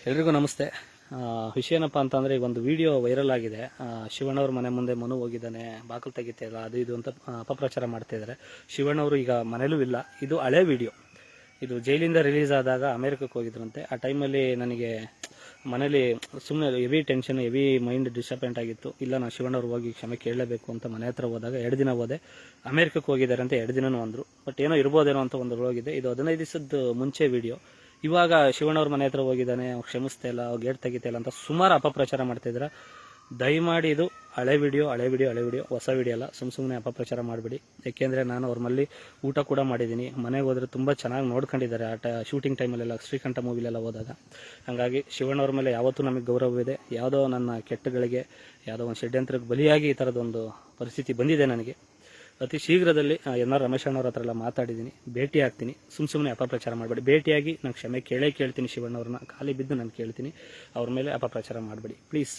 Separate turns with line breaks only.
ಎಲ್ರಿಗೂ ನಮಸ್ತೆ. ವಿಷಯ ಏನಪ್ಪ ಅಂತಂದರೆ ಈಗ ಒಂದು ವಿಡಿಯೋ ವೈರಲ್ ಆಗಿದೆ. ಶಿವಣ್ಣವ್ರ ಮನೆ ಮುಂದೆ ಮನು ಹೋಗಿದ್ದಾನೆ, ಬಾಗಿಲು ತೆಗಿತಿಲ್ಲ, ಅದು ಇದು ಅಂತ ಅಪಪ್ರಚಾರ ಮಾಡ್ತಿದ್ದಾರೆ. ಶಿವಣ್ಣವರು ಈಗ ಮನೇಲೂ ಇಲ್ಲ. ಇದು ಹಳೆ ವಿಡಿಯೋ. ಇದು ಜೈಲಿಂದ ರಿಲೀಸ್ ಆದಾಗ ಅಮೇರಿಕಕ್ಕೆ ಹೋಗಿದ್ರಂತೆ. ಆ ಟೈಮಲ್ಲಿ ನನಗೆ ಮನೇಲಿ ಸುಮ್ಮನೆ heavy tension, heavy mind disappoint ಆಗಿತ್ತು. ಇಲ್ಲ, ನಾನು ಶಿವಣ್ಣವ್ರು ಹೋಗಿ ಕ್ಷಮೆ ಕೇಳಲೇಬೇಕು ಅಂತ ಮನೆ ಹತ್ರ ಹೋದಾಗ 2 ದಿನ ಹೋದೆ. ಅಮೇರಿಕಕ್ಕೆ ಹೋಗಿದ್ದಾರೆ ಅಂತ 2 ದಿನನೂ ಅಂದರು. ಬಟ್ ಏನೋ ಇರ್ಬೋದೇನೋ ಅಂತ ಒಂದು ಹೋಗಿದೆ. ಇದು 15 ದಿವಸದ ಮುಂಚೆ ವಿಡಿಯೋ. ಇವಾಗ ಶಿವಣ್ಣವ್ರ ಮನೆ ಹತ್ರ ಹೋಗಿದ್ದಾನೆ, ಕ್ಷಮಿಸ್ತಾ ಇಲ್ಲ, ಗೇಟ್ ತೆಗಿತಾ ಇಲ್ಲ ಅಂತ ಸುಮಾರು ಅಪಪ್ರಚಾರ ಮಾಡ್ತಿದ್ರ. ದಯಮಾಡಿ ಇದು ಹಳೆ ವಿಡಿಯೋ, ಹೊಸ ವಿಡಿಯೋ ಅಲ್ಲ. ಸುಮ್ಮನೆ ಅಪಪ್ರಚಾರ ಮಾಡಬೇಡಿ. ಯಾಕೆಂದರೆ ನಾನು ಅವ್ರ ಮಲ್ಲಿ ಊಟ ಕೂಡ ಮಾಡಿದ್ದೀನಿ. ಮನೆಗೆ ಹೋದರೆ ತುಂಬ ಚೆನ್ನಾಗಿ ನೋಡ್ಕೊಂಡಿದ್ದಾರೆ. ಶೂಟಿಂಗ್ ಟೈಮಲ್ಲೆಲ್ಲ, ಶ್ರೀಕಂಠ ಮೂವಿಲೆಲ್ಲ ಹೋದಾಗ. ಹಾಗಾಗಿ ಶಿವಣ್ಣವ್ರ ಮೇಲೆ ಯಾವತ್ತೂ ನಮಗೆ ಗೌರವವಿದೆ. ಯಾವುದೋ ನನ್ನ ಕೆಟ್ಟಗಳಿಗೆ, ಯಾವುದೋ ಒಂದು ಷಡ್ಯಂತ್ರಕ್ಕೆ ಬಲಿಯಾಗಿ ಈ ಥರದೊಂದು ಪರಿಸ್ಥಿತಿ ಬಂದಿದೆ ನನಗೆ. ಅತಿ ಶೀಘ್ರದಲ್ಲಿ ಎನ್.ಆರ್. ರಮೇಶ್ ಅಣ್ಣವ್ರ ಹತ್ರ ಎಲ್ಲ ಮಾತಾಡಿದ್ದೀನಿ, ಭೇಟಿ ಆಗ್ತೀನಿ. ಸುಮ್ಮನೆ ಅಪಪ್ರಚಾರ ಮಾಡಬೇಡಿ. ಭೇಟಿಯಾಗಿ ನಾನು ಕ್ಷಮೆ ಕೇಳ್ತೀನಿ. ಶಿವಣ್ಣವ್ರನ್ನ ಖಾಲಿ ಬಿದ್ದು ನಾನು ಕೇಳ್ತೀನಿ. ಅವ್ರ ಮೇಲೆ ಅಪಪ್ರಚಾರ ಮಾಡಬೇಡಿ ಪ್ಲೀಸ್.